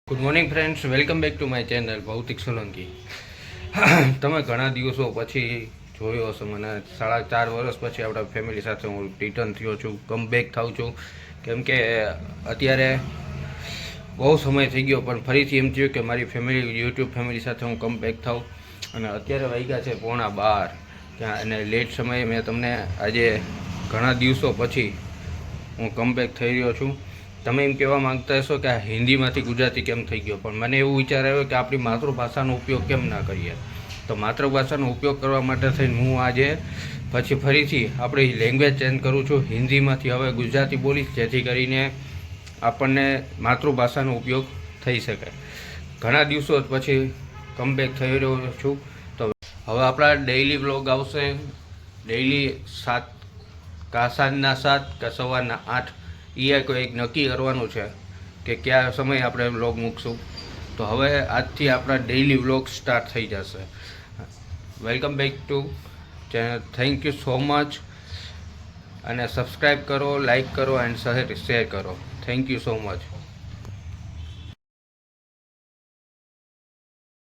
Good morning friends, welcome back to my channel ભૌતિક સોલંકી. તમે ઘણા દિવસો પછી જોયો હશે મને. 4.5 વર્ષ પછી આપણા ફેમિલી સાથે હું રિટર્ન થયો છું, કમબેક થાઉં છું. કેમ કે અત્યારે બહુ સમય થઈ ગયો, પણ ફરીથી એમ થયું કે મારી યુટ્યુબ ફેમિલી સાથે હું કમબેક થાઉં. અને અત્યારે વાગ્યા છે 11:15 ત્યાં, અને લેટ સમયે મેં તમને આજે ઘણા દિવસો પછી હું કમબેક થઈ રહ્યો છું. તમે એમ કહેવા માગતા હશો કે આ હિન્દીમાંથી ગુજરાતી કેમ થઈ ગયો, પણ મને એવું વિચાર આવ્યો કે આપણી માતૃભાષાનો ઉપયોગ કેમ ના કરીએ. તો માતૃભાષાનો ઉપયોગ કરવા માટે થઈને હું આજે ફરીથી આપણી લેંગ્વેજ ચેન્જ કરું છું. હિન્દીમાંથી હવે ગુજરાતી બોલીશ, જેથી કરીને આપણને માતૃભાષાનો ઉપયોગ થઈ શકે. ઘણા દિવસો પછી કમબેક થઈ રહ્યો છું. તો હવે આપણા ડેઇલી બ્લોગ આવશે, ડેઇલી 7 કા સાંજના 7 કે સવારના 8. કોઈ એક નક્કી કરવાનું છે કે કયા સમયે આપણે વ્લોગ મૂકશું. તો હવે આજથી આપણા ડેઇલી વ્લોગ સ્ટાર્ટ થઈ જશે. Welcome back to channel. Thank you so much. અને સબસ્ક્રાઈબ કરો, લાઈક કરો એન્ડ શેર કરો. Thank you so much.